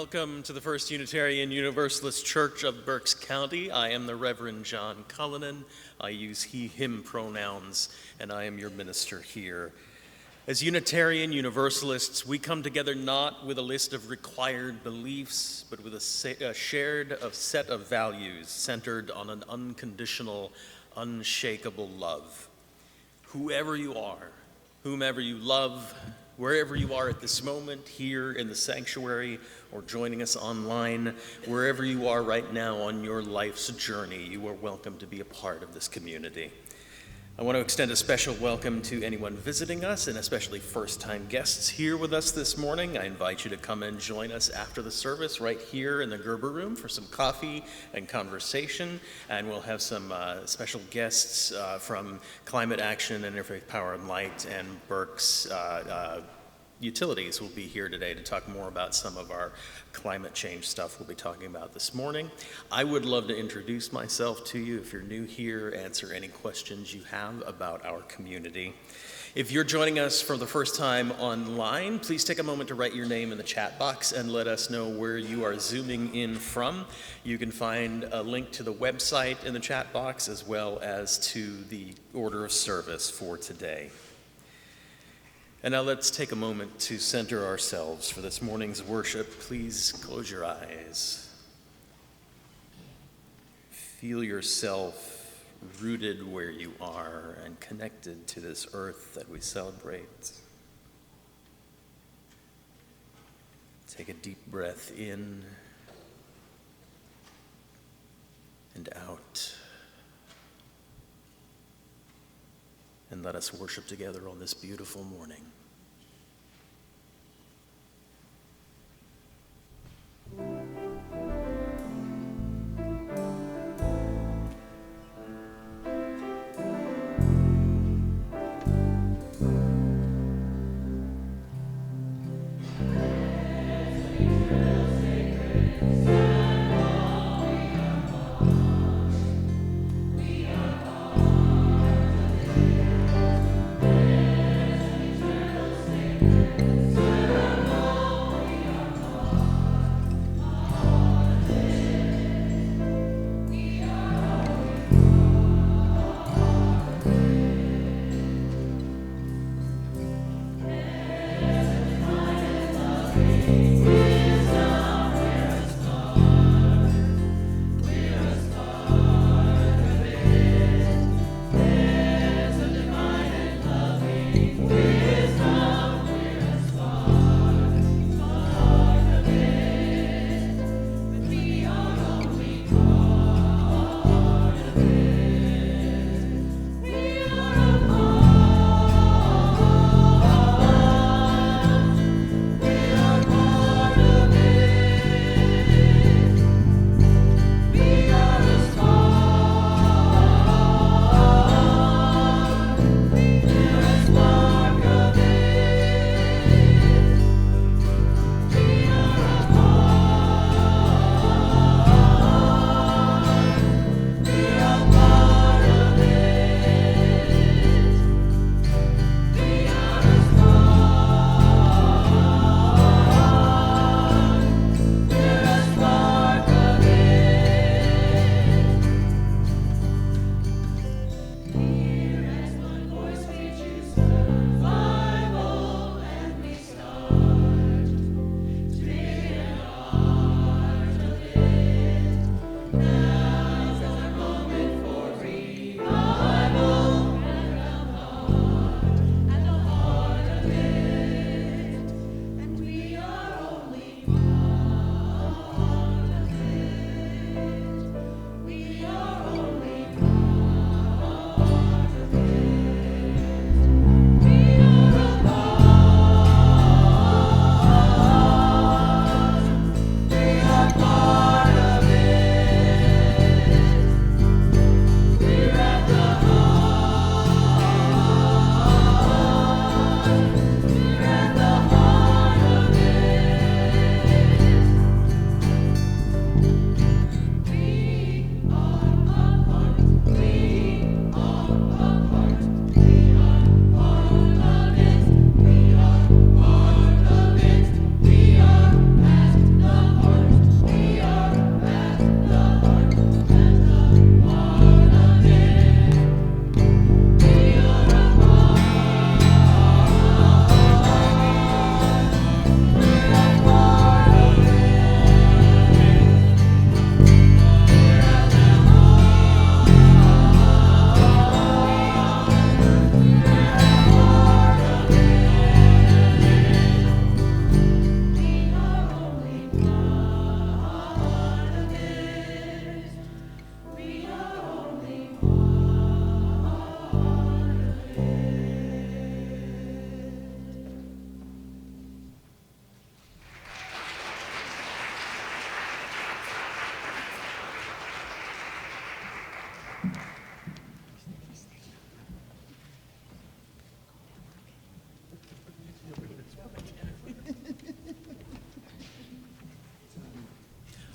Welcome to the First Unitarian Universalist Church of Berks County. I am the Reverend John Cullinan. I use he, him pronouns, and I am your minister here. As Unitarian Universalists, we come together not with a list of required beliefs, but with a shared set of values centered on an unconditional, unshakable love. Whoever you are, whomever you love, wherever you are at this moment, here in the sanctuary or joining us online, wherever you are right now on your life's journey, you are welcome to be a part of this community. I want to extend a special welcome to anyone visiting us, and especially first-time guests here with us this morning. I invite you to come and join us after the service right here in the Gerber Room for some coffee and conversation, and we'll have some special guests from Climate Action, Interfaith Power and Light, and Berks Utilities will be here today to talk more about some of our climate change stuff we'll be talking about this morning. I would love to introduce myself to you if you're new here, answer any questions you have about our community. If you're joining us for the first time online, please take a moment to write your name in the chat box and let us know where you are zooming in from. You can find a link to the website in the chat box as well as to the order of service for today. And now let's take a moment to center ourselves for this morning's worship. Please close your eyes. Feel yourself rooted where you are and connected to this earth that we celebrate. Take a deep breath in and out. And let us worship together on this beautiful morning.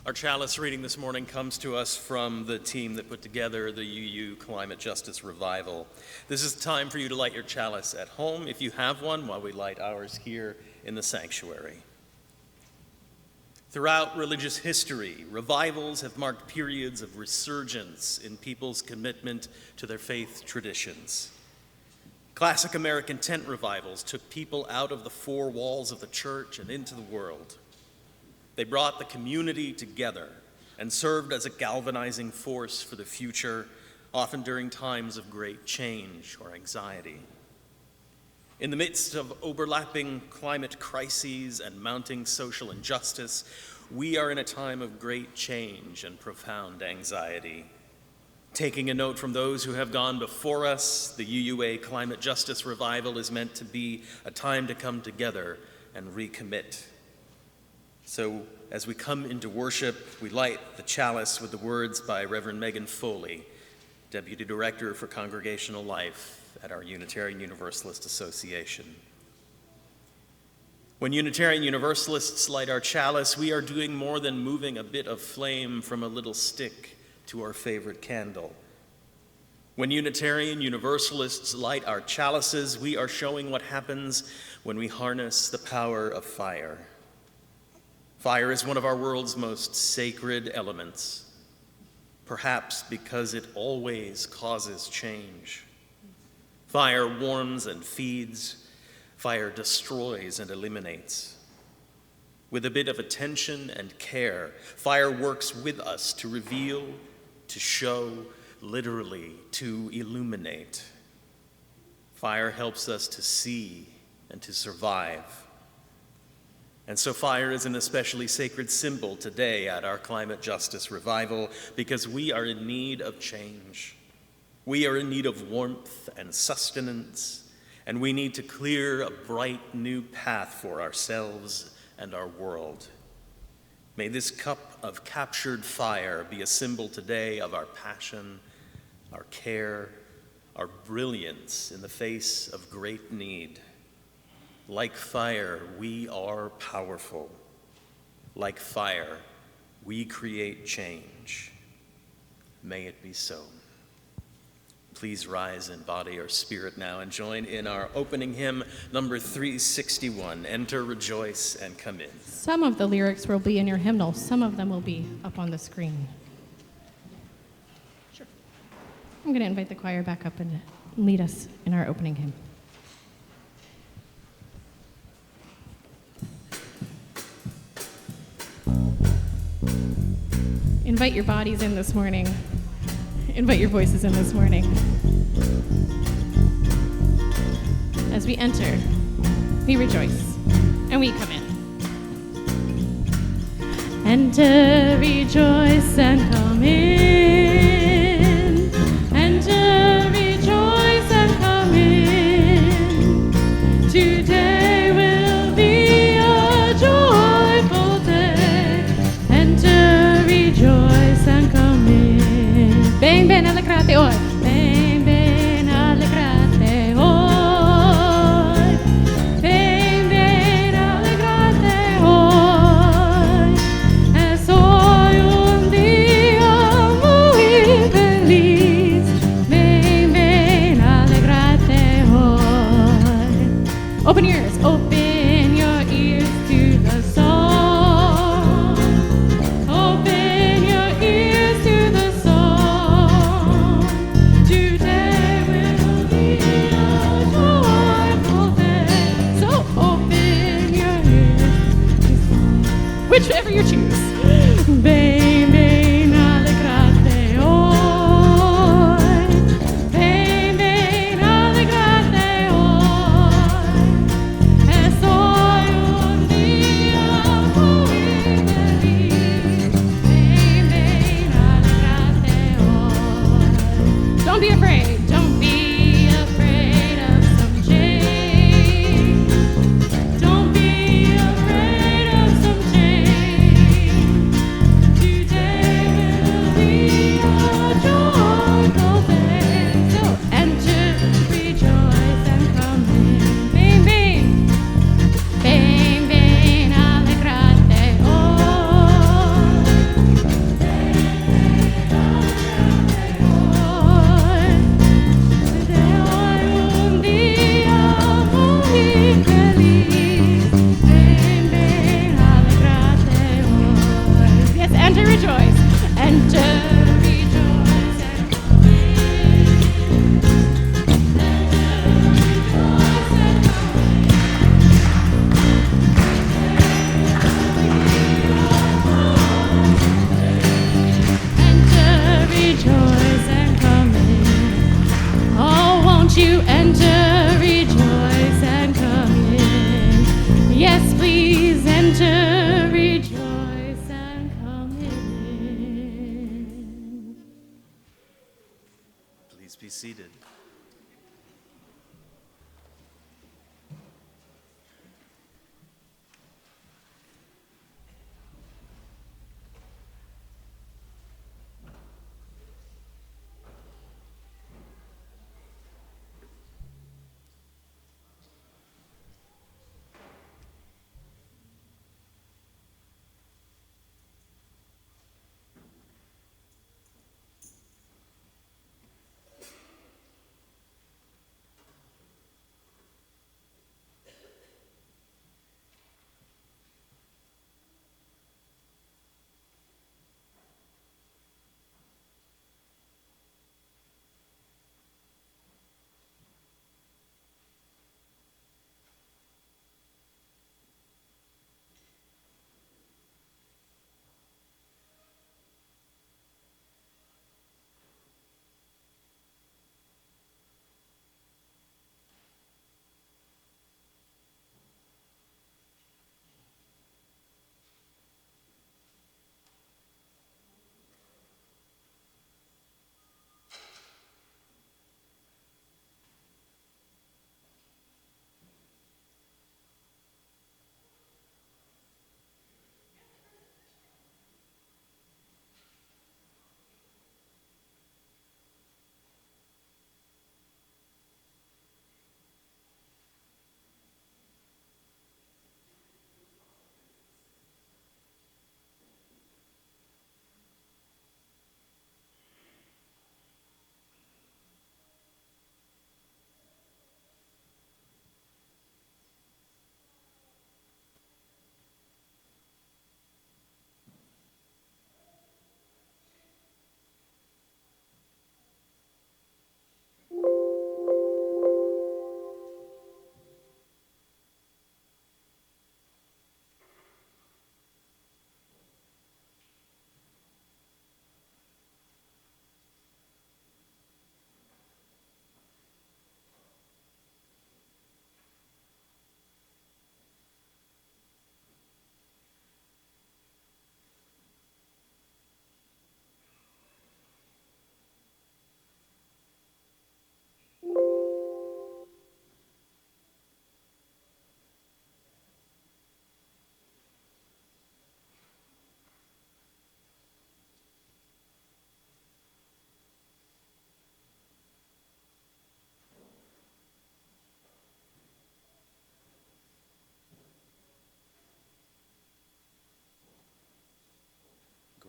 Our chalice reading this morning comes to us from the team that put together the UU Climate Justice Revival. This is the time for you to light your chalice at home, if you have one, while we light ours here in the sanctuary. Throughout religious history, revivals have marked periods of resurgence in people's commitment to their faith traditions. Classic American tent revivals took people out of the four walls of the church and into the world. They brought the community together and served as a galvanizing force for the future, often during times of great change or anxiety. In the midst of overlapping climate crises and mounting social injustice, we are in a time of great change and profound anxiety. Taking a note from those who have gone before us, the UUA Climate Justice Revival is meant to be a time to come together and recommit. So as we come into worship, we light the chalice with the words by Reverend Megan Foley, Deputy Director for Congregational Life at our Unitarian Universalist Association. When Unitarian Universalists light our chalice, we are doing more than moving a bit of flame from a little stick to our favorite candle. When Unitarian Universalists light our chalices, we are showing what happens when we harness the power of fire. Fire is one of our world's most sacred elements, perhaps because it always causes change. Fire warms and feeds. Fire destroys and eliminates. With a bit of attention and care, fire works with us to reveal, to show, literally, to illuminate. Fire helps us to see and to survive. And so fire is an especially sacred symbol today at our Climate Justice Revival because we are in need of change. We are in need of warmth and sustenance, and we need to clear a bright new path for ourselves and our world. May this cup of captured fire be a symbol today of our passion, our care, our brilliance in the face of great need. Like fire, we are powerful. Like fire, we create change. May it be so. Please rise in body or spirit now and join in our opening hymn, number 361, Enter, Rejoice, and Come In. Some of the lyrics will be in your hymnal. Some of them will be up on the screen. Sure. I'm going to invite the choir back up and lead us in our opening hymn. Invite your bodies in this morning. Invite your voices in this morning. As we enter, we rejoice, and we come in. Enter, rejoice, and come in. Enter, rejoice, and come in. Today will be a joyful day. Enter, rejoice, and come in. Ben, ben, alegrate hoy. Ben, ben, alegrate hoy. Ben, ben, alegrate hoy. Es hoy un día be seated.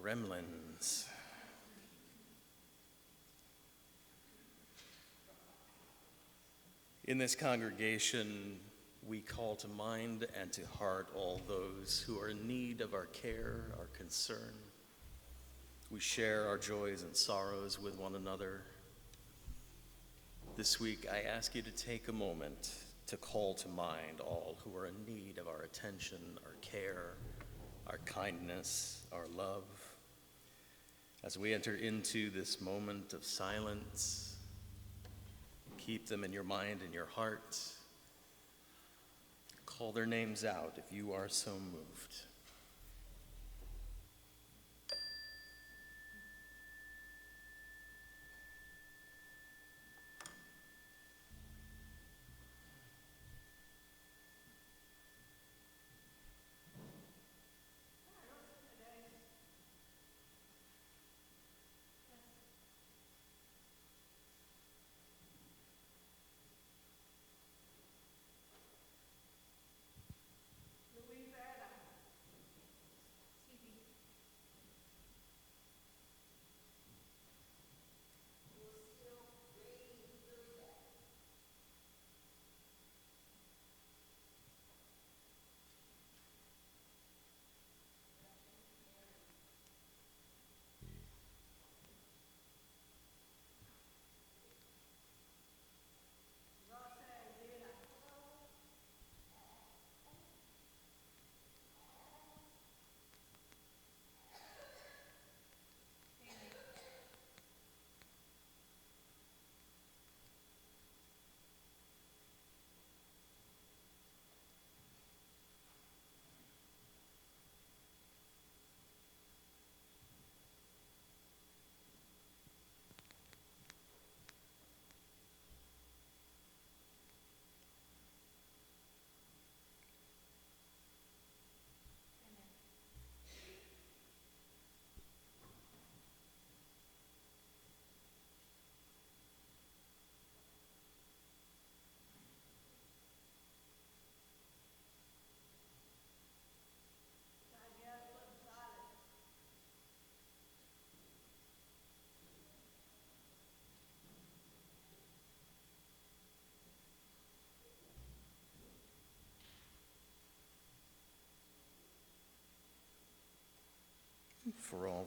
Gremlins. In this congregation, we call to mind and to heart all those who are in need of our care, our concern. We share our joys and sorrows with one another. This week, I ask you to take a moment to call to mind all who are in need of our attention, our care, our kindness, our love. As we enter into this moment of silence, keep them in your mind and your heart. Call their names out if you are so moved.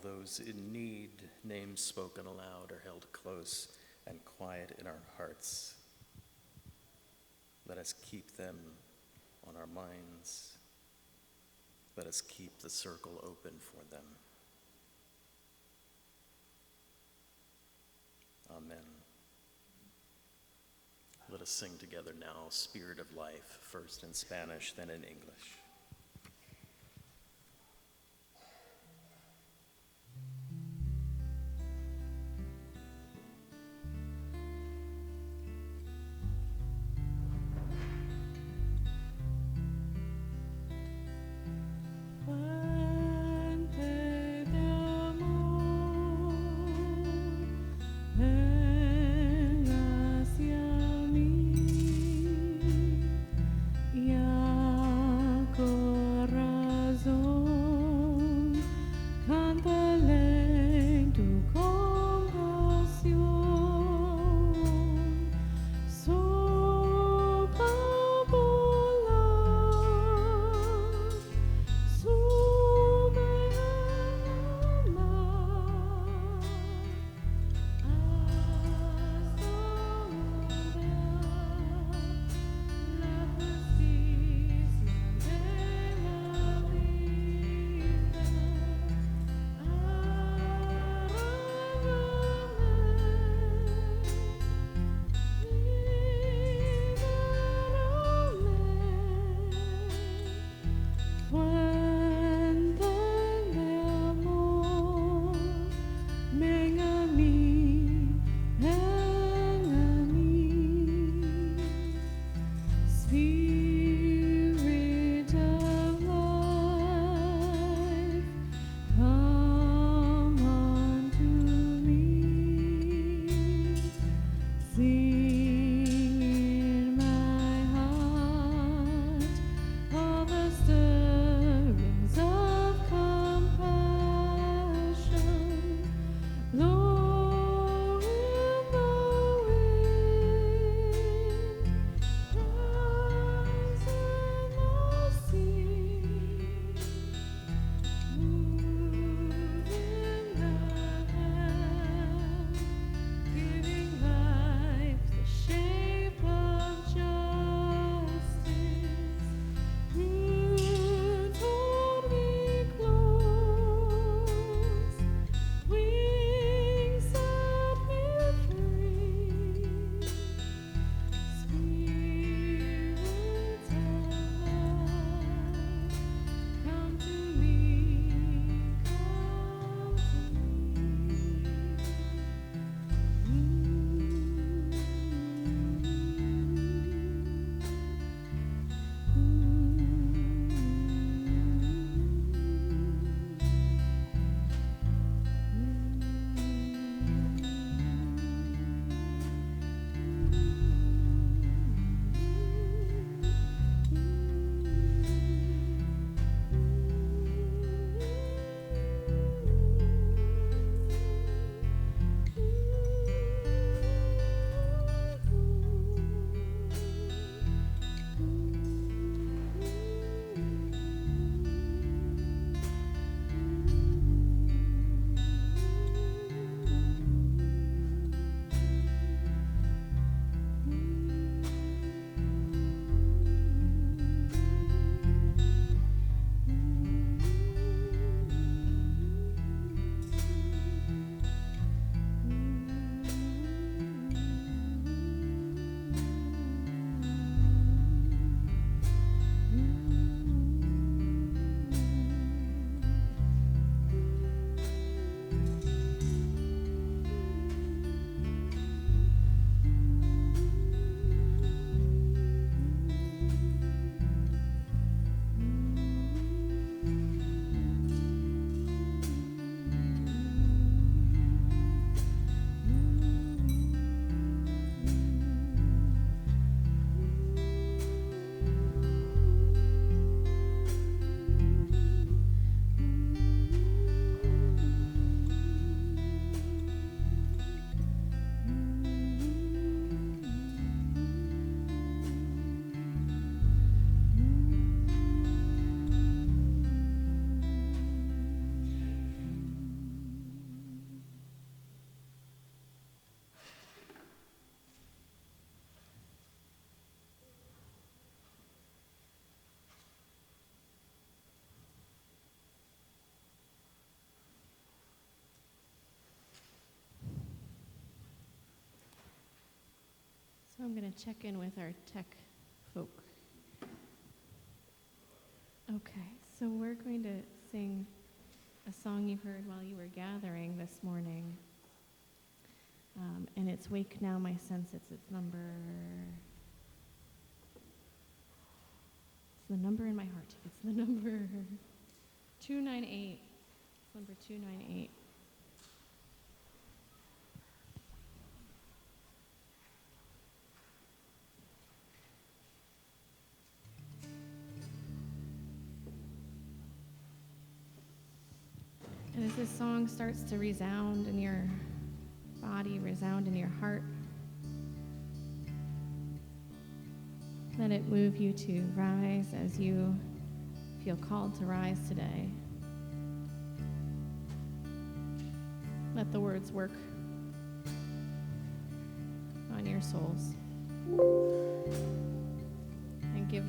those in need, names spoken aloud are held close and quiet in our hearts. Let us keep them on our minds. Let us keep the circle open for them. Amen. Let us sing together now, Spirit of Life, first in Spanish, then in English. Venga hacia mí y I'm going to check in with our tech folk. Okay, so we're going to sing a song you heard while you were gathering this morning. And it's Wake Now, My Senses. It's the number in my heart. It's the number 298. It's number 298. And as this song starts to resound in your body, resound in your heart, let it move you to rise as you feel called to rise today. Let the words work on your souls and give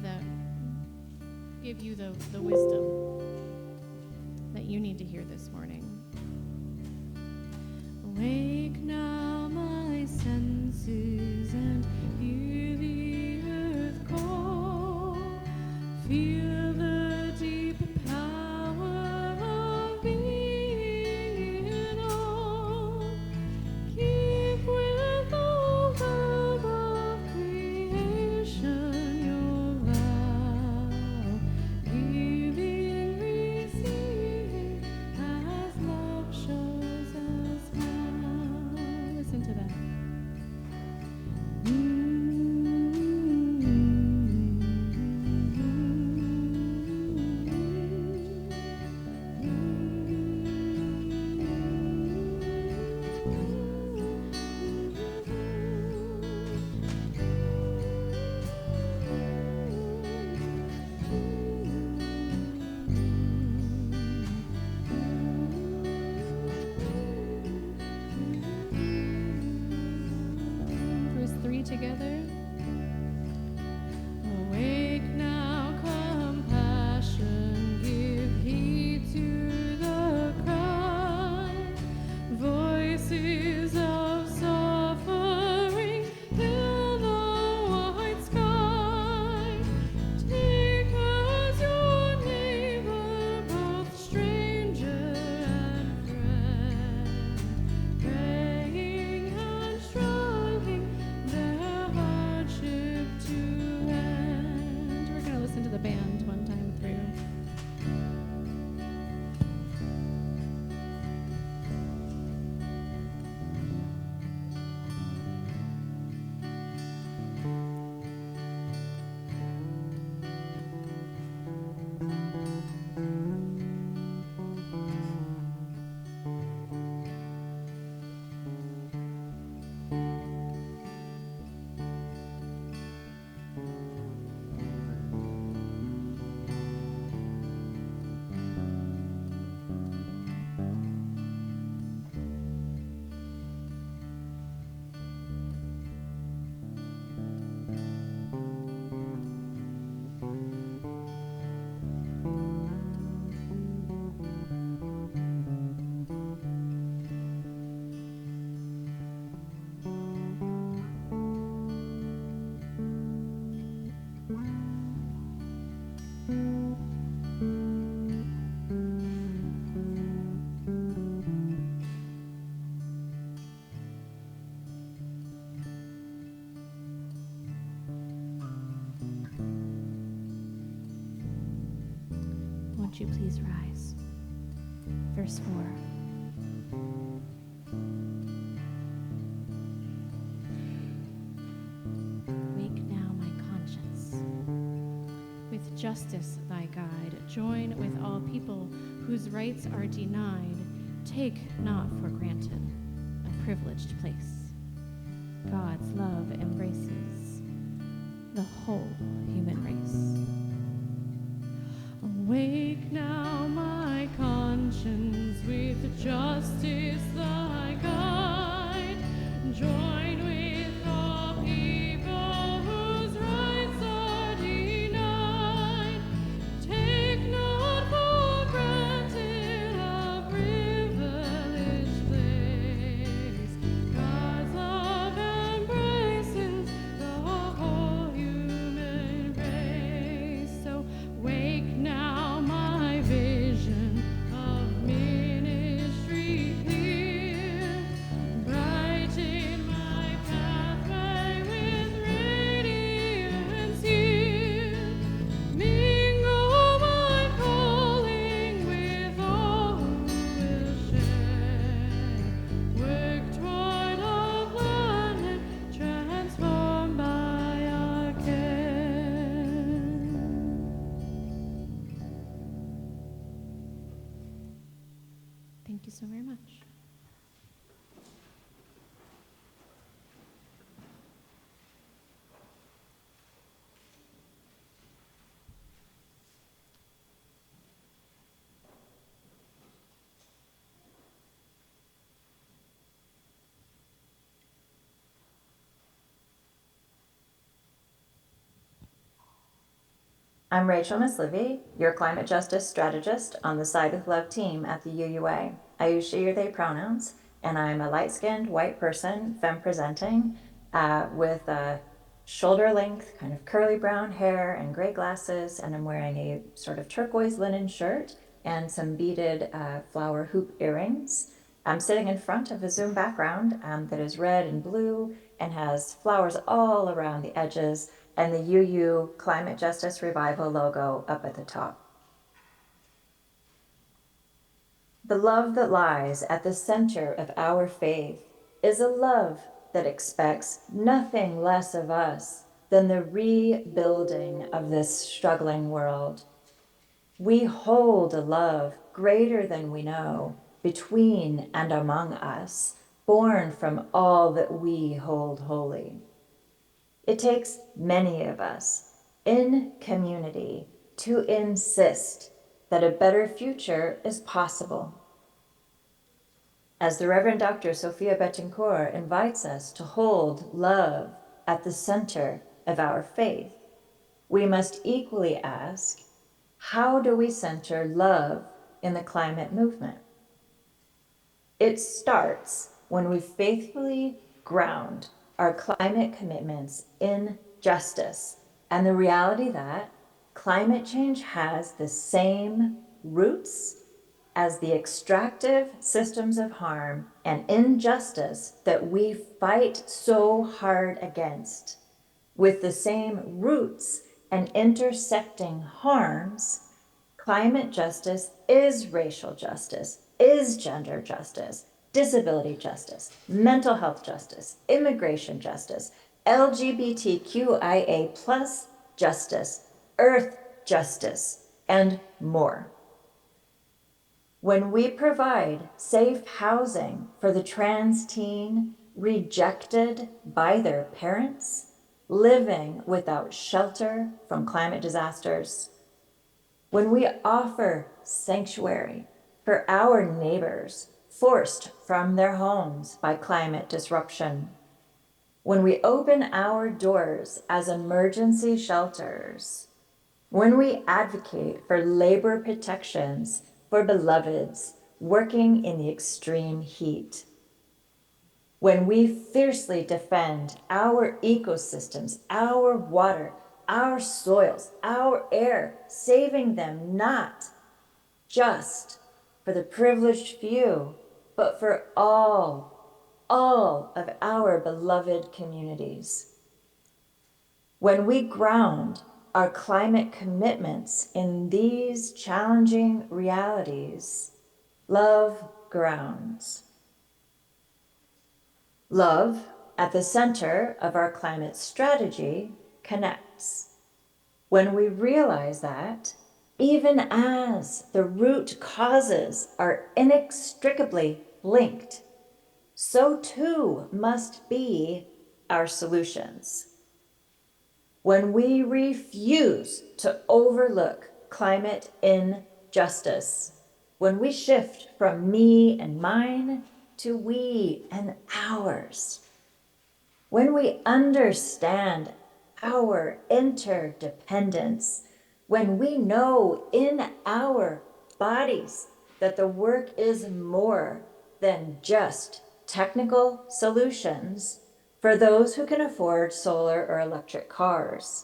you the wisdom that you need to hear this morning. Awake now, my senses, and hear the earth call. Feel the deep power of being in all. Keep with all the love of creation your vow. Giving, receiving, as love shows us how. Listen to that. Verse 3 together. Awake now, compassion, give heed to the cry. Voices of suffering fill the white sky. Take as your neighbor, both stranger and friend, praying and striving their hardship to end. We're going to listen to the band one time through. Won't you please rise? Verse 4. Wake now, my conscience. With justice thy guide, join with all people whose rights are denied. Take not for granted a privileged place. God's love embraces the whole human race. Awake now, my conscience, with justice thy guide. Join with all people whose rights are denied. Take not for granted a privileged place. God's love embraces the I'm Rachel Mislivy, your climate justice strategist on the Side with Love team at the UUA. I use she, or they pronouns, and I'm a light-skinned white person, femme-presenting, with a shoulder-length, kind of curly brown hair and gray glasses, and I'm wearing a sort of turquoise linen shirt and some beaded flower hoop earrings. I'm sitting in front of a Zoom background that is red and blue and has flowers all around the edges, and the UU Climate Justice Revival logo up at the top. The love that lies at the center of our faith is a love that expects nothing less of us than the rebuilding of this struggling world. We hold a love greater than we know between and among us, born from all that we hold holy. It takes many of us in community to insist that a better future is possible. As the Reverend Dr. Sophia Betancourt invites us to hold love at the center of our faith, we must equally ask, how do we center love in the climate movement? It starts when we faithfully ground our climate commitments in justice and the reality that climate change has the same roots as the extractive systems of harm and injustice that we fight so hard against, with the same roots and intersecting harms. Climate justice is racial justice, is gender justice, disability justice, mental health justice, immigration justice, LGBTQIA+ justice, earth justice, and more. When we provide safe housing for the trans teen rejected by their parents, living without shelter from climate disasters, when we offer sanctuary for our neighbors forced from their homes by climate disruption, when we open our doors as emergency shelters, when we advocate for labor protections for beloveds working in the extreme heat, when we fiercely defend our ecosystems, our water, our soils, our air, saving them not just for the privileged few, but for all of our beloved communities. When we ground our climate commitments in these challenging realities, love grounds. Love, at the center of our climate strategy, connects. When we realize that, even as the root causes are inextricably linked, so too must be our solutions. When we refuse to overlook climate injustice, when we shift from me and mine to we and ours, when we understand our interdependence, when we know in our bodies that the work is more than just technical solutions for those who can afford solar or electric cars.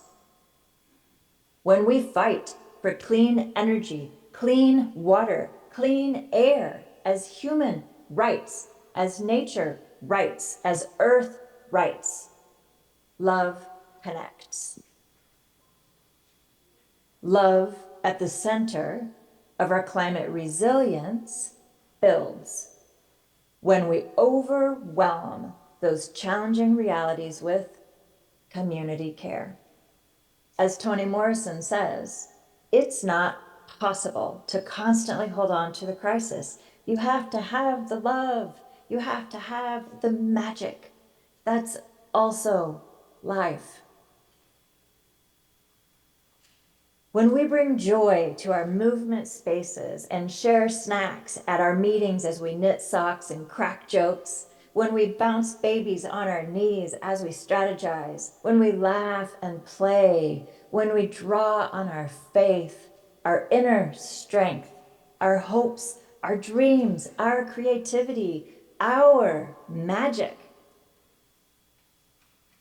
When we fight for clean energy, clean water, clean air as human rights, as nature rights, as earth rights, love connects. Love at the center of our climate resilience builds. When we overwhelm those challenging realities with community care. As Toni Morrison says, it's not possible to constantly hold on to the crisis. You have to have the love. You have to have the magic. That's also life. When we bring joy to our movement spaces and share snacks at our meetings as we knit socks and crack jokes, when we bounce babies on our knees as we strategize, when we laugh and play, when we draw on our faith, our inner strength, our hopes, our dreams, our creativity, our magic.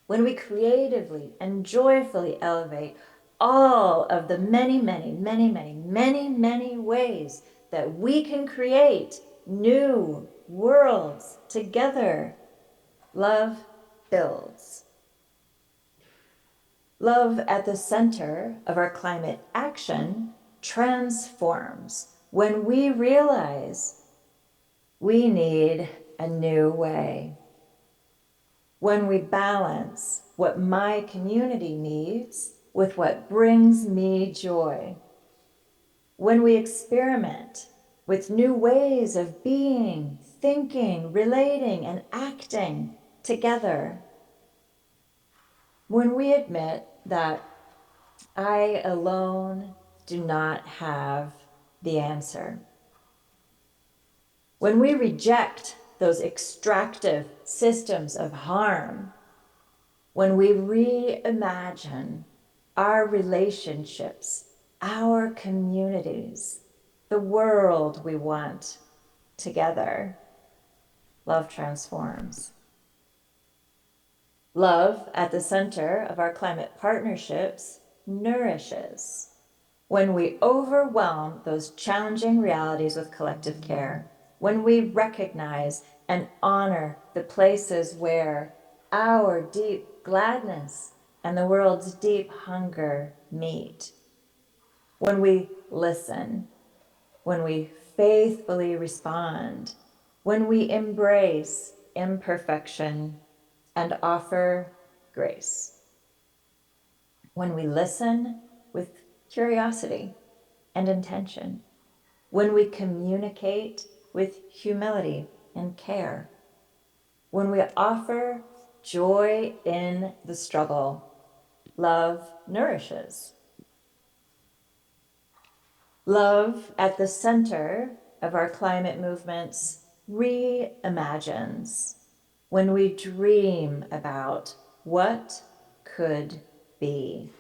When we creatively and joyfully elevate all of the many, many, many, many, many, many ways that we can create new worlds together, love builds. Love at the center of our climate action transforms when we realize we need a new way. When we balance what my community needs with what brings me joy. When we experiment with new ways of being, thinking, relating, and acting together. When we admit that I alone do not have the answer. When we reject those extractive systems of harm, when we reimagine our relationships, our communities, the world we want together, love transforms. Love at the center of our climate partnerships nourishes when we overwhelm those challenging realities with collective care, when we recognize and honor the places where our deep gladness and the world's deep hunger meet, when we listen, when we faithfully respond, when we embrace imperfection and offer grace, when we listen with curiosity and intention, when we communicate with humility and care, when we offer joy in the struggle, love nourishes. Love at the center of our climate movements reimagines when we dream about what could be,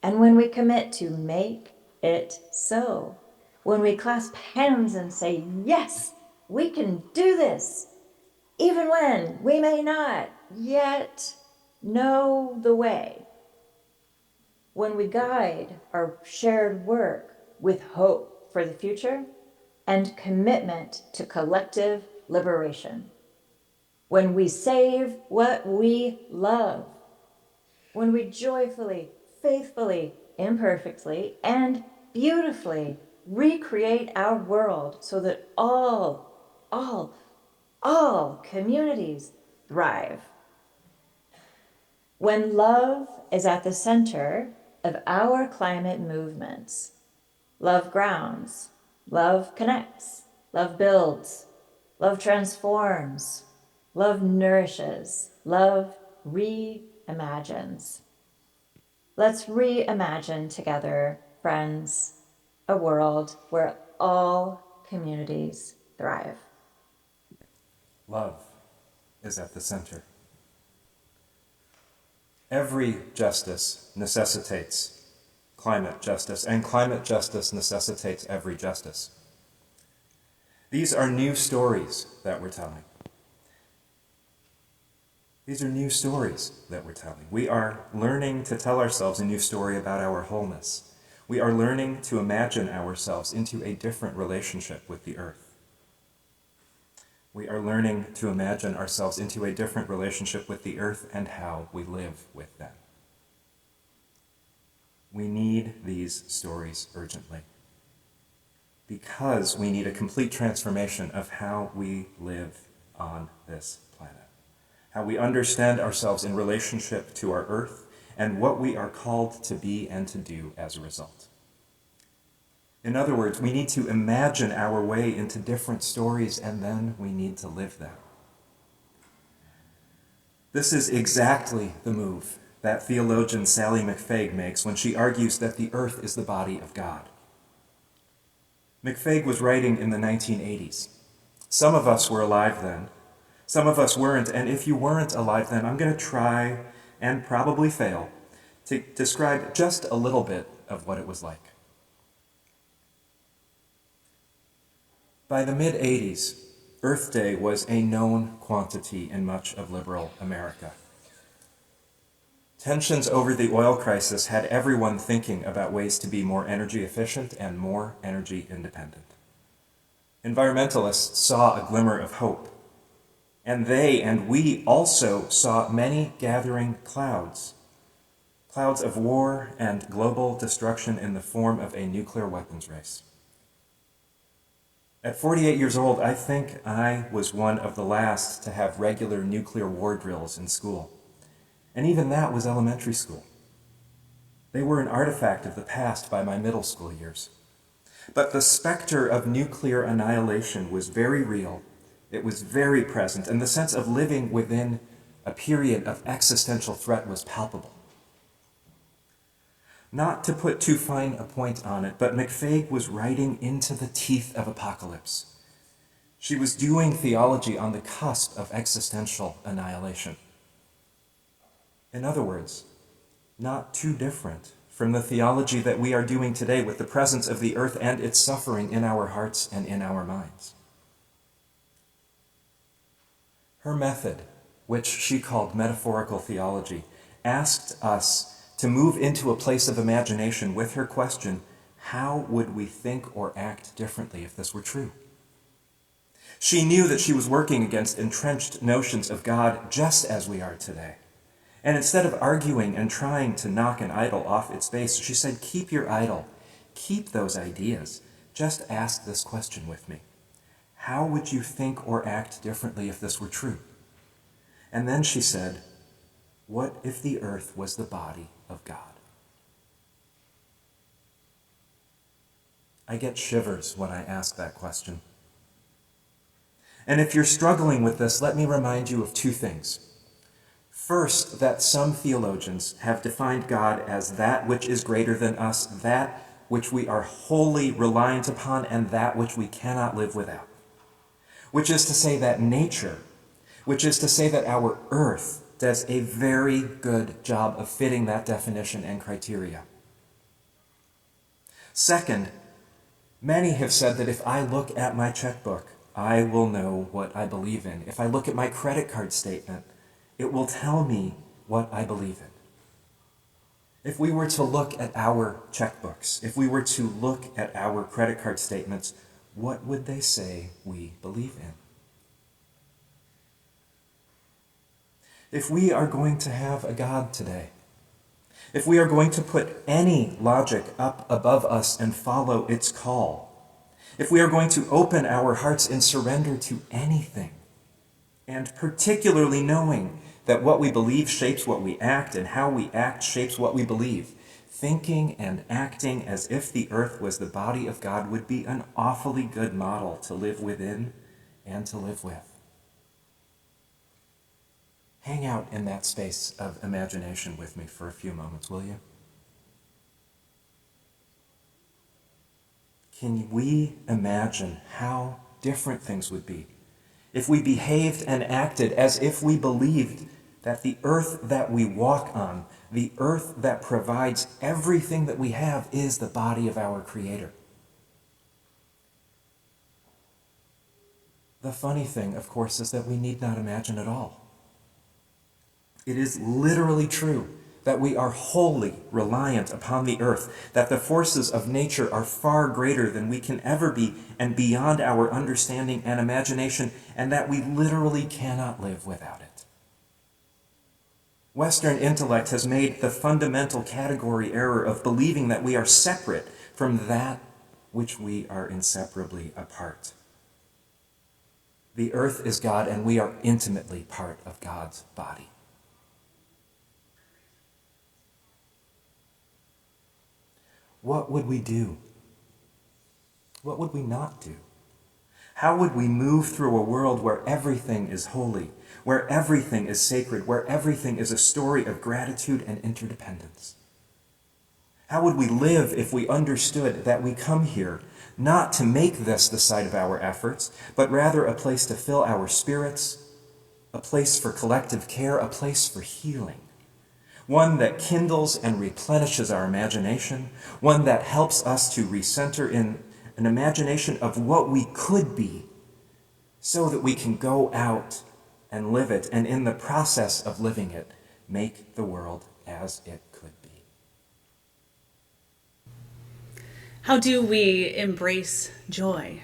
and when we commit to make it so, when we clasp hands and say, yes, we can do this, even when we may not yet know the way, when we guide our shared work with hope for the future and commitment to collective liberation, when we save what we love, when we joyfully, faithfully, imperfectly, and beautifully recreate our world so that all communities thrive. When love is at the center of our climate movements, love grounds, love connects, love builds, love transforms, love nourishes, love reimagines. Let's reimagine together, friends, a world where all communities thrive. Love is at the center. Every justice necessitates climate justice, and climate justice necessitates every justice. These are new stories that we're telling. These are new stories that we're telling. We are learning to tell ourselves a new story about our wholeness. We are learning to imagine ourselves into a different relationship with the earth. We are learning to imagine ourselves into a different relationship with the earth and how we live with them. We need these stories urgently because we need a complete transformation of how we live on this planet, how we understand ourselves in relationship to our earth, and what we are called to be and to do as a result. In other words, we need to imagine our way into different stories, and then we need to live them. This is exactly the move that theologian Sally McFague makes when she argues that the earth is the body of God. McFague was writing in the 1980s. Some of us were alive then. Some of us weren't, and if you weren't alive then, I'm going to try, and probably fail, to describe just a little bit of what it was like. By the mid-'80s, Earth Day was a known quantity in much of liberal America. Tensions over the oil crisis had everyone thinking about ways to be more energy efficient and more energy independent. Environmentalists saw a glimmer of hope, and they and we also saw many gathering clouds of war and global destruction in the form of a nuclear weapons race. At 48 years old, I think I was one of the last to have regular nuclear war drills in school. And even that was elementary school. They were an artifact of the past by my middle school years. But the specter of nuclear annihilation was very real, it was very present, and the sense of living within a period of existential threat was palpable. Not to put too fine a point on it, but McFague was riding into the teeth of apocalypse. She was doing theology on the cusp of existential annihilation. In other words, not too different from the theology that we are doing today with the presence of the earth and its suffering in our hearts and in our minds. Her method, which she called metaphorical theology, asked us to move into a place of imagination with her question, how would we think or act differently if this were true? She knew that she was working against entrenched notions of God just as we are today. And instead of arguing and trying to knock an idol off its base, she said, keep your idol, keep those ideas. Just ask this question with me. How would you think or act differently if this were true? And then she said, what if the earth was the body of God? I get shivers when I ask that question. And if you're struggling with this, let me remind you of two things. First, that some theologians have defined God as that which is greater than us, that which we are wholly reliant upon, and that which we cannot live without. Which is to say that nature, which is to say that our earth does a very good job of fitting that definition and criteria. Second, many have said that if I look at my checkbook, I will know what I believe in. If I look at my credit card statement, it will tell me what I believe in. If we were to look at our checkbooks, if we were to look at our credit card statements, what would they say we believe in? If we are going to have a God today, if we are going to put any logic up above us and follow its call, if we are going to open our hearts and surrender to anything, and particularly knowing that what we believe shapes what we act and how we act shapes what we believe, thinking and acting as if the earth was the body of God would be an awfully good model to live within and to live with. Hang out in that space of imagination with me for a few moments, will you? Can we imagine how different things would be if we behaved and acted as if we believed that the earth that we walk on, the earth that provides everything that we have, is the body of our Creator? The funny thing, of course, is that we need not imagine at all. It is literally true that we are wholly reliant upon the earth, that the forces of nature are far greater than we can ever be and beyond our understanding and imagination, and that we literally cannot live without it. Western intellect has made the fundamental category error of believing that we are separate from that which we are inseparably apart. The earth is God, and we are intimately part of God's body. What would we do? What would we not do? How would we move through a world where everything is holy, where everything is sacred, where everything is a story of gratitude and interdependence? How would we live if we understood that we come here not to make this the site of our efforts, but rather a place to fill our spirits, a place for collective care, a place for healing? one that kindles and replenishes our imagination, one that helps us to recenter in an imagination of what we could be so that we can go out and live it, and in the process of living it, make the world as it could be. How do we embrace joy?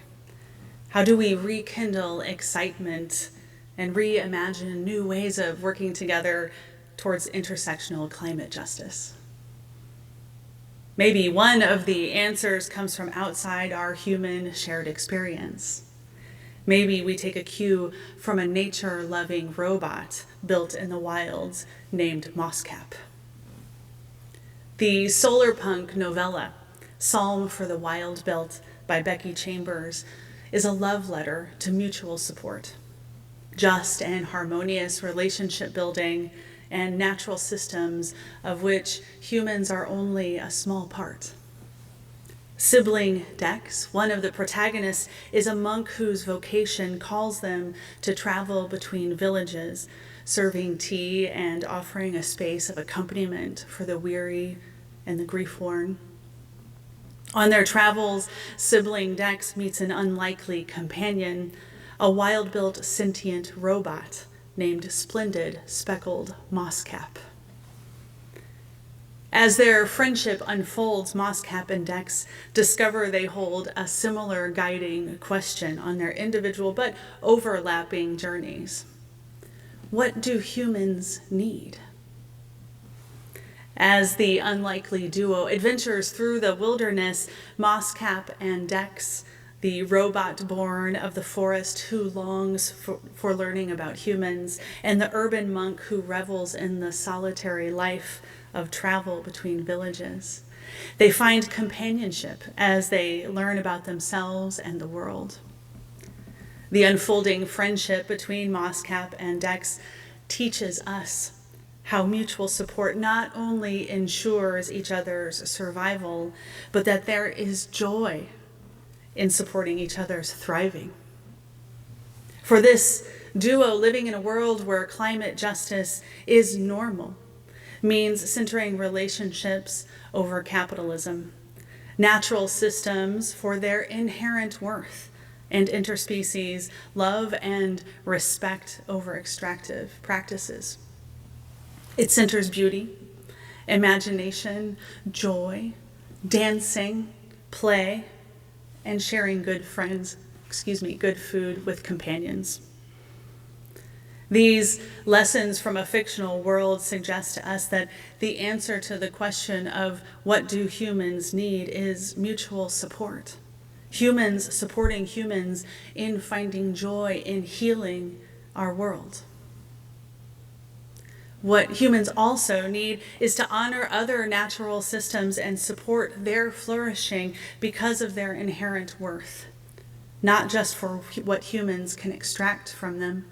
How do we rekindle excitement and reimagine new ways of working together towards intersectional climate justice? Maybe one of the answers comes from outside our human shared experience. Maybe we take a cue from a nature-loving robot built in the wilds named Mosscap. The solar punk novella, Psalm for the Wild Belt by Becky Chambers, is a love letter to mutual support, just and harmonious relationship building, and natural systems of which humans are only a small part. Sibling Dex, one of the protagonists, is a monk whose vocation calls them to travel between villages, serving tea and offering a space of accompaniment for the weary and the grief-worn. On their travels, Sibling Dex meets an unlikely companion, a wild-built sentient robot named Splendid Speckled Mosscap. As their friendship unfolds, Mosscap and Dex discover they hold a similar guiding question on their individual but overlapping journeys. What do humans need? As the unlikely duo adventures through the wilderness, Mosscap and Dex, the robot born of the forest who longs for learning about humans, and the urban monk who revels in the solitary life of travel between villages. They find companionship as they learn about themselves and the world. The unfolding friendship between Mosscap and Dex teaches us how mutual support not only ensures each other's survival, but that there is joy in supporting each other's thriving. For this duo, living in a world where climate justice is normal means centering relationships over capitalism, natural systems for their inherent worth, and interspecies love and respect over extractive practices. It centers beauty, imagination, joy, dancing, play, and sharing good food with companions. These lessons from a fictional world suggest to us that the answer to the question of what do humans need is mutual support. Humans supporting humans in finding joy in healing our world. What humans also need is to honor other natural systems and support their flourishing because of their inherent worth, not just for what humans can extract from them.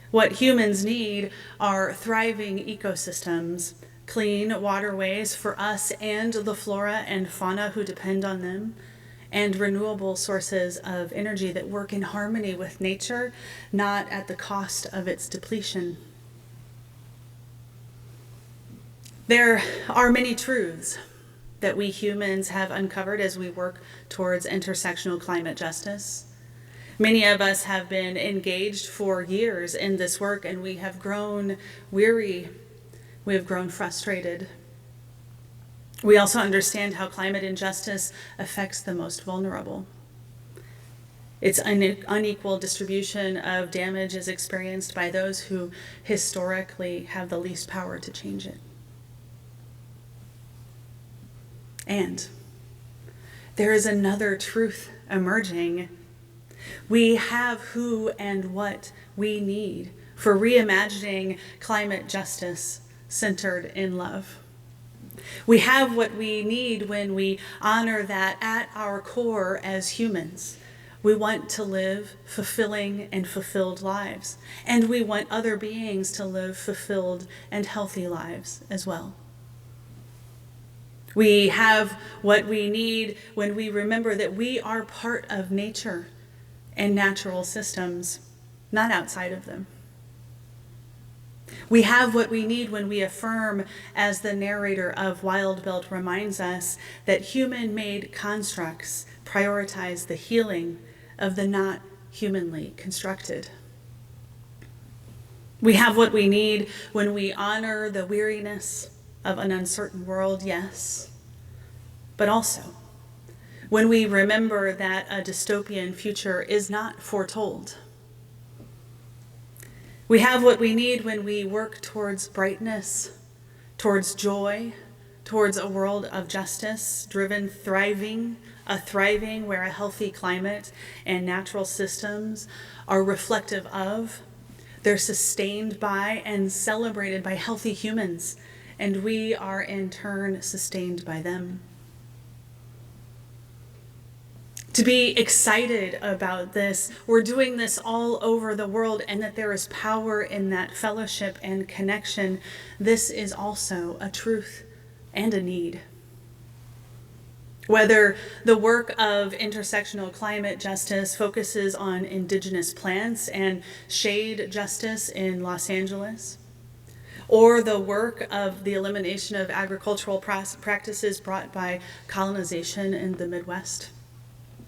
What humans need are thriving ecosystems, clean waterways for us and the flora and fauna who depend on them, and renewable sources of energy that work in harmony with nature, not at the cost of its depletion. There are many truths that we humans have uncovered as we work towards intersectional climate justice. Many of us have been engaged for years in this work, and we have grown weary. We have grown frustrated. We also understand how climate injustice affects the most vulnerable. Its unequal distribution of damage is experienced by those who historically have the least power to change it. And there is another truth emerging. We have who and what we need for reimagining climate justice centered in love. We have what we need when we honor that at our core as humans, we want to live fulfilling and fulfilled lives, and we want other beings to live fulfilled and healthy lives as well. We have what we need when we remember that we are part of nature and natural systems, not outside of them. We have what we need when we affirm, as the narrator of Wild Belt reminds us, that human-made constructs prioritize the healing of the not humanly constructed. We have what we need when we honor the weariness of an uncertain world, yes, but also when we remember that a dystopian future is not foretold. We have what we need when we work towards brightness, towards joy, towards a world of justice, driven, a thriving where a healthy climate and natural systems are reflective of, they're sustained by and celebrated by healthy humans, and we are in turn sustained by them. To be excited about this, we're doing this all over the world, and that there is power in that fellowship and connection. This is also a truth and a need. Whether the work of intersectional climate justice focuses on indigenous plants and shade justice in Los Angeles, or the work of the elimination of agricultural practices brought by colonization in the Midwest,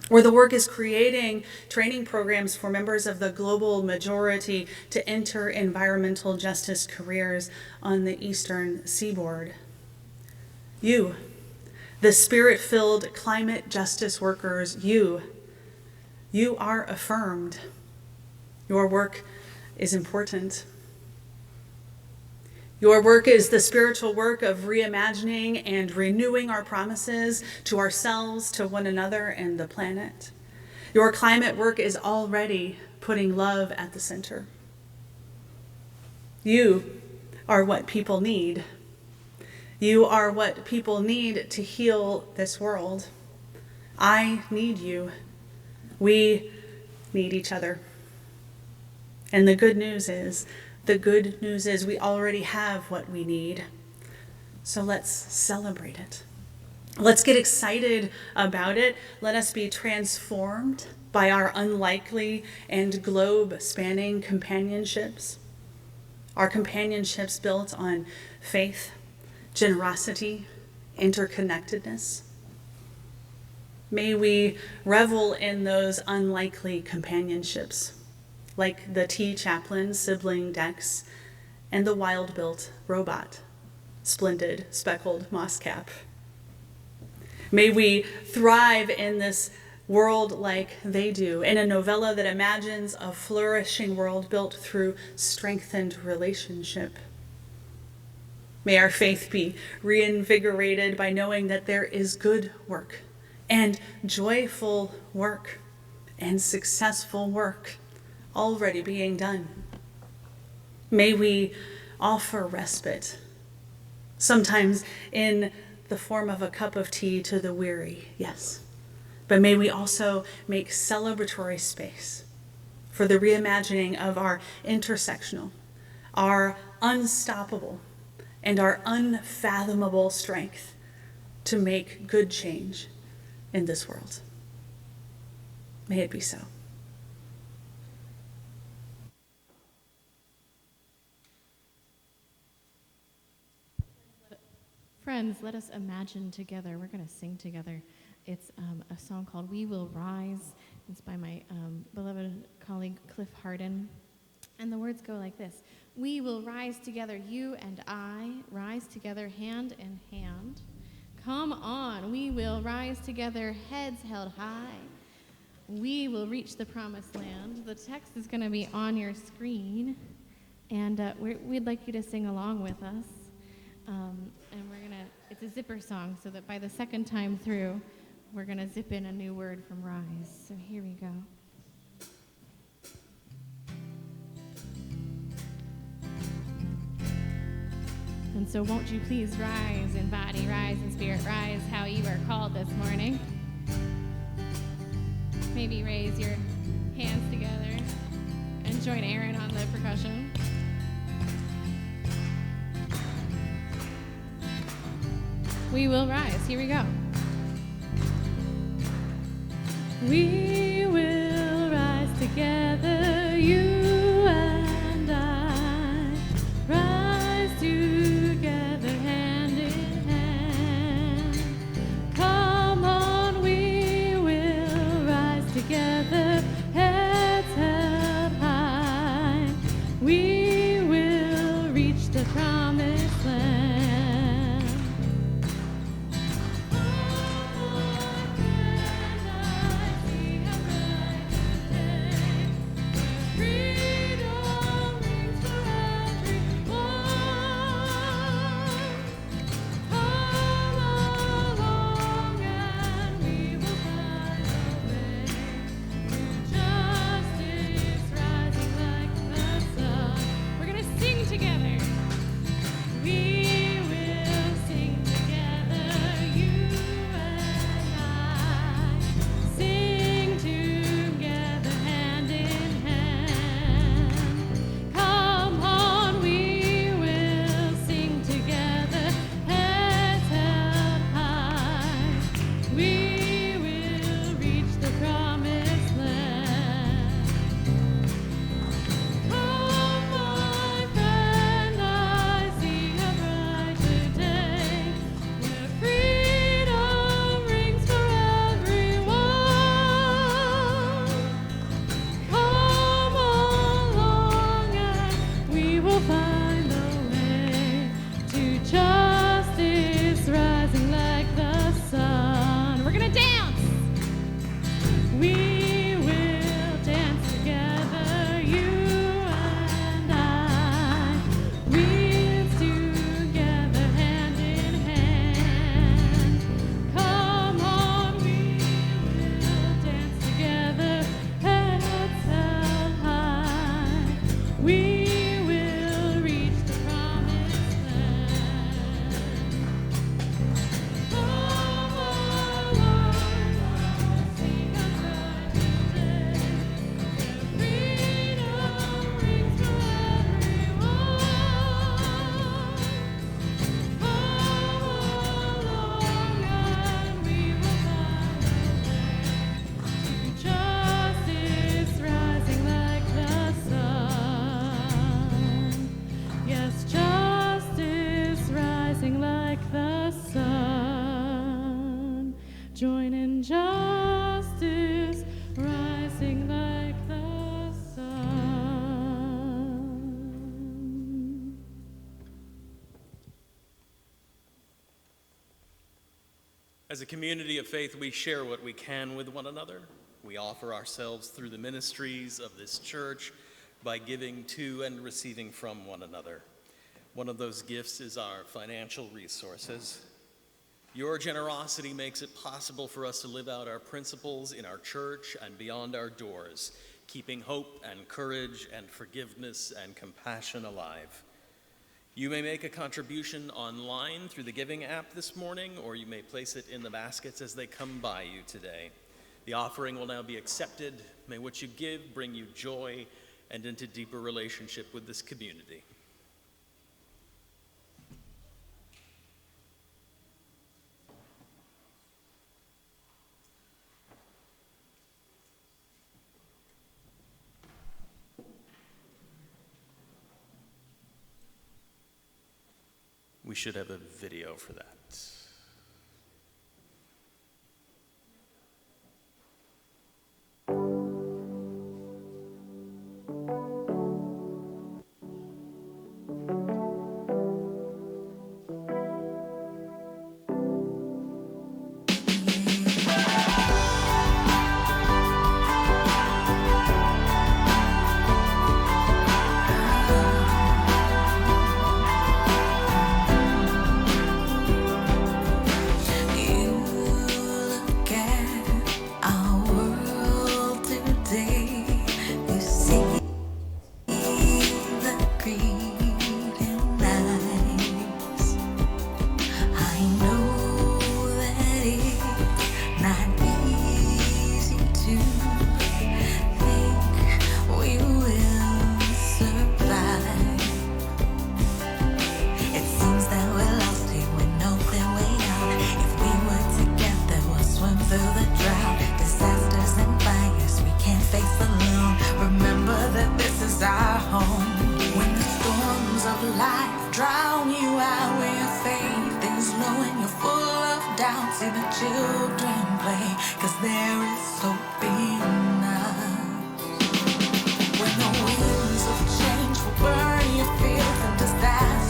or the work is creating training programs for members of the global majority to enter environmental justice careers on the Eastern Seaboard. You, the spirit-filled climate justice workers, you are affirmed. Your work is important. Your work is the spiritual work of reimagining and renewing our promises to ourselves, to one another, and the planet. Your climate work is already putting love at the center. You are what people need. You are what people need to heal this world. I need you. We need each other. And the good news is we already have what we need. So let's celebrate it. Let's get excited about it. Let us be transformed by our unlikely and globe-spanning companionships. Our companionships built on faith, generosity, interconnectedness. May we revel in those unlikely companionships, like the T. Chaplin sibling Dex and the wild-built robot, splendid speckled mosscap. May we thrive in this world like they do, in a novella that imagines a flourishing world built through strengthened relationship. May our faith be reinvigorated by knowing that there is good work and joyful work and successful work already being done. May we offer respite, sometimes in the form of a cup of tea to the weary, yes. But may we also make celebratory space for the reimagining of our intersectional, our unstoppable, and our unfathomable strength to make good change in this world. May it be so. Friends, let us imagine together. We're going to sing together. It's a song called We Will Rise. It's by my beloved colleague Cliff Harden. And the words go like this. We will rise together, you and I, rise together hand in hand. Come on, we will rise together, heads held high. We will reach the promised land. The text is going to be on your screen. And we'd like you to sing along with us. And it's a zipper song, so that by the second time through, we're going to zip in a new word from Rise. So here we go. And so won't you please rise in body, rise in spirit, rise how you are called this morning. Maybe raise your hands together and join Aaron on the percussion. We will rise. Here we go. We will rise together, you and I. reach the promised land. Freedom rings for everyone. Come along and we will find a way to justice rising like the sun. We're gonna sing together. We will sing together, you and I. Sing together, hand in hand. Come on, we will sing together, heads held high. We will reach the promised land. Come, my friend, I see a brighter day, where freedom rings for everyone. Come along and we will find a way to justice rising like the sun. We're gonna dance. We will dance together, you and I. We'll together, hand in hand. Come on, we will dance together, heads held high. We will reach the promised land. Come along, sing a brighter day, where freedom rings for everyone. Come along and we will find a way to justice rising like the sun. Yes, justice rising like the sun. Join in justice rising like the sun. As a community of faith, we share what we can with one another. We offer ourselves through the ministries of this church by giving to and receiving from one another. One of those gifts is our financial resources. Your generosity makes it possible for us to live out our principles in our church and beyond our doors, keeping hope and courage and forgiveness and compassion alive. You may make a contribution online through the giving app this morning, or you may place it in the baskets as they come by you today. The offering will now be accepted. May what you give bring you joy and into deeper relationship with this community. We should have a video for that. See the children play, 'cause there is hope enough. When the winds of change will burn your fears and disaster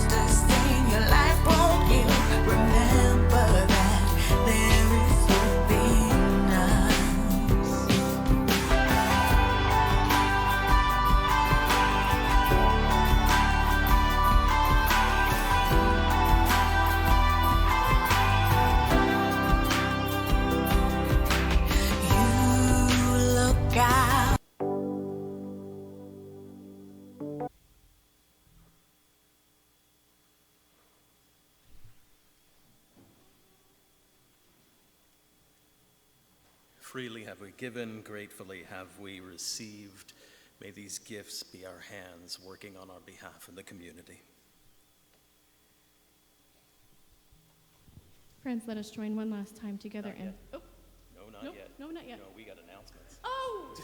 Freely have we given, gratefully have we received. May these gifts be our hands working on our behalf in the community. Friends, let us join one last time together Not and. yet. Oh, No, not Nope, yet. no, not yet. No, we got announcements. oh!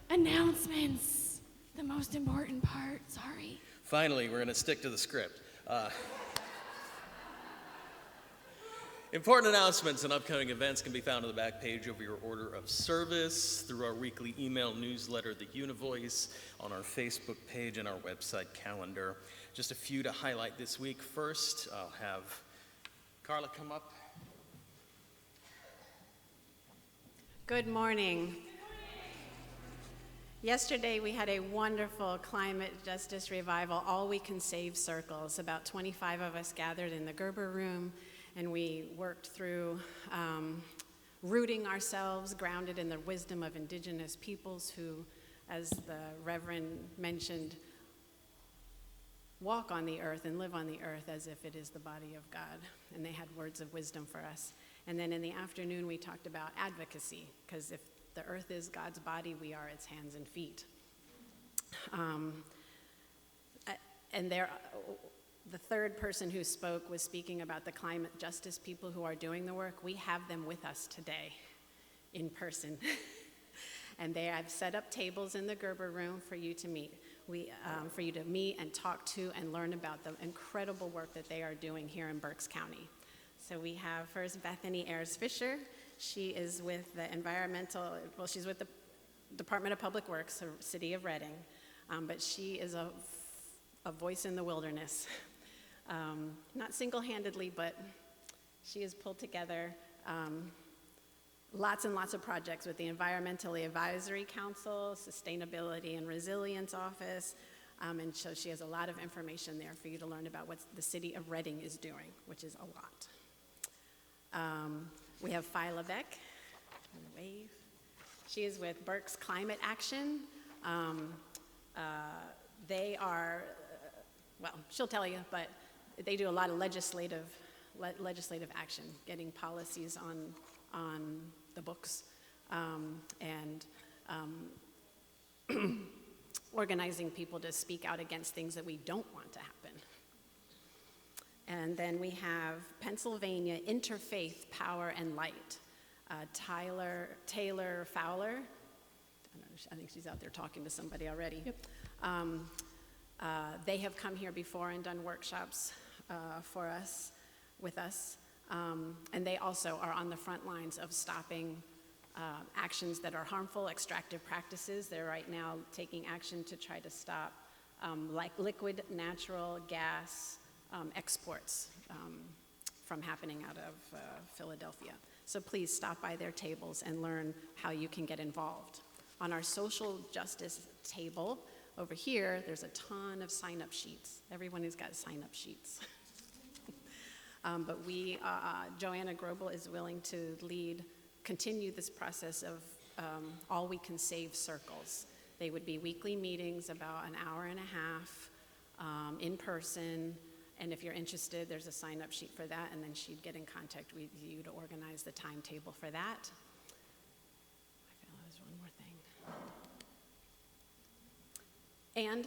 Announcements! The most important part, sorry. Finally, we're going to stick to the script. Important announcements and upcoming events can be found on the back page of your order of service, through our weekly email newsletter, The Univoice, on our Facebook page and our website calendar. Just a few to highlight this week. First, I'll have Carla come up. Good morning. Yesterday we had a wonderful climate justice revival, All We Can Save circles. About 25 of us gathered in the Gerber Room, and we worked through rooting ourselves, grounded in the wisdom of indigenous peoples who, as the Reverend mentioned, walk on the earth and live on the earth as if it is the body of God. And they had words of wisdom for us. And then in the afternoon, we talked about advocacy, because if the earth is God's body, we are its hands and feet. The third person who spoke was speaking about the climate justice people who are doing the work. We have them with us today in person. And they have set up tables in the Gerber Room for you to meet. For you to meet and talk to and learn about the incredible work that they are doing here in Berks County. So we have first Bethany Ayers Fisher. She is with the she's with the Department of Public Works, the City of Reading, but she is a voice in the wilderness. Not single-handedly, but she has pulled together lots and lots of projects with the Environmental Advisory Council, Sustainability and Resilience Office, and so she has a lot of information there for you to learn about what the City of Reading is doing, which is a lot. We have Phi Levesque, wave. She is with Berks Climate Action. They are, she'll tell you, but they do a lot of legislative action, getting policies on the books, and organizing people to speak out against things that we don't want to happen. And then we have Pennsylvania Interfaith Power and Light. Taylor Fowler, I think she's out there talking to somebody already. Yep. They have come here before and done workshops with us. And they also are on the front lines of stopping actions that are harmful, extractive practices. They're right now taking action to try to stop like liquid natural gas exports from happening out of Philadelphia. So please stop by their tables and learn how you can get involved. On our social justice table over here, there's a ton of sign-up sheets. Everyone has got sign-up sheets. But Joanna Grobel is willing to continue this process of All We Can Save circles. They would be weekly meetings, about an hour and a half, in person. And if you're interested, there's a sign-up sheet for that, and then she'd get in contact with you to organize the timetable for that. I feel there's one more thing. And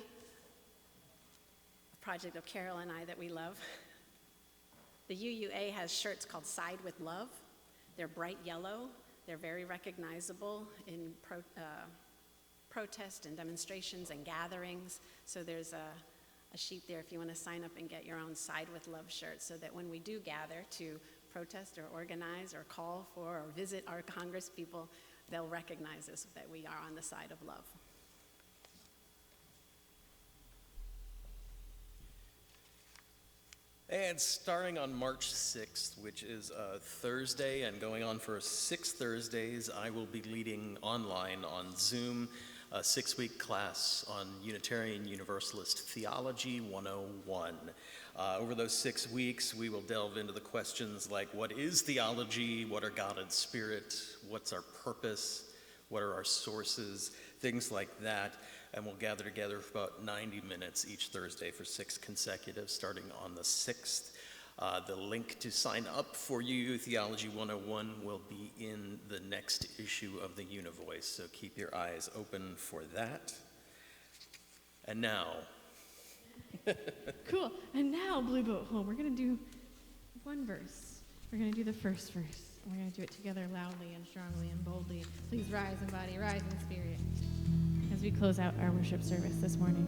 a project of Carol and I that we love. The UUA has shirts called Side with Love. They're bright yellow. They're very recognizable in protest and demonstrations and gatherings. So there's a sheet there if you want to sign up and get your own Side with Love shirt, so that when we do gather to protest or organize or call for or visit our Congress people, they'll recognize us, that we are on the side of love. And starting on March 6th, which is a Thursday, and going on for 6 Thursdays, I will be leading online on Zoom a 6-week class on Unitarian Universalist Theology 101. Over those 6 weeks, we will delve into the questions like, what is theology? What are God and Spirit? What's our purpose? What are our sources? Things like that. And we'll gather together for about 90 minutes each Thursday for 6 consecutive, starting on the 6th. The link to sign up for UU Theology 101 will be in the next issue of the Univoice, so keep your eyes open for that. And now, Cool. And now, Blue Boat Home, we're going to do one verse. We're going to do the first verse. We're going to do it together loudly and strongly and boldly. Please rise in body, rise in spirit, as we close out our worship service this morning.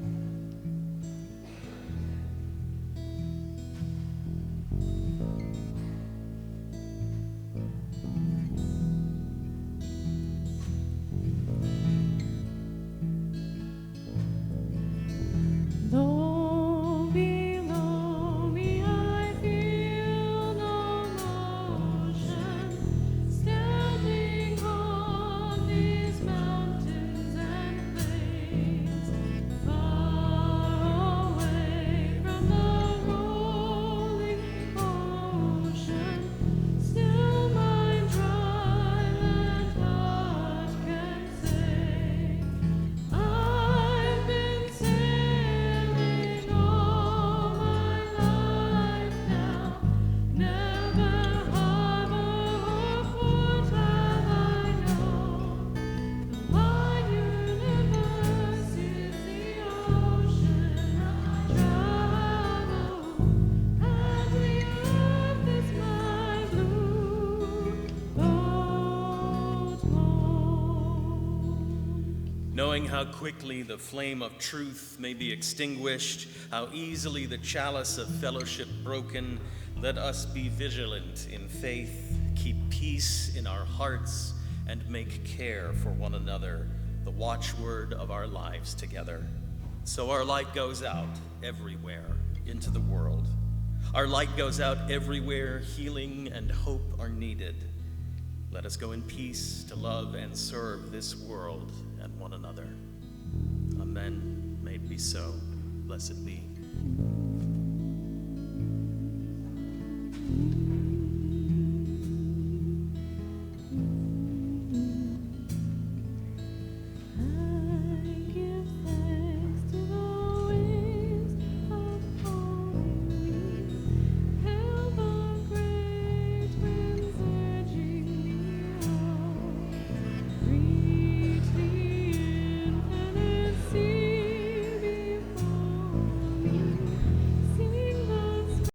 Though below me I feel no motion, standing on these mountains and plains, far away from the rolling ocean, still my triumphant heart can say, I've been sailing all my life now, never harbor or port have I known. The wide universe is the ocean I travel, and the earth is my blue boat home. knowing how quickly the flame of truth may be extinguished, how easily the chalice of fellowship broken, let us be vigilant in faith, keep peace in our hearts, and make care for one another the watchword of our lives together. So our light goes out everywhere into the world. Our light goes out everywhere healing and hope are needed. Let us go in peace to love and serve this world and one another. Amen. May it be so. Blessed be.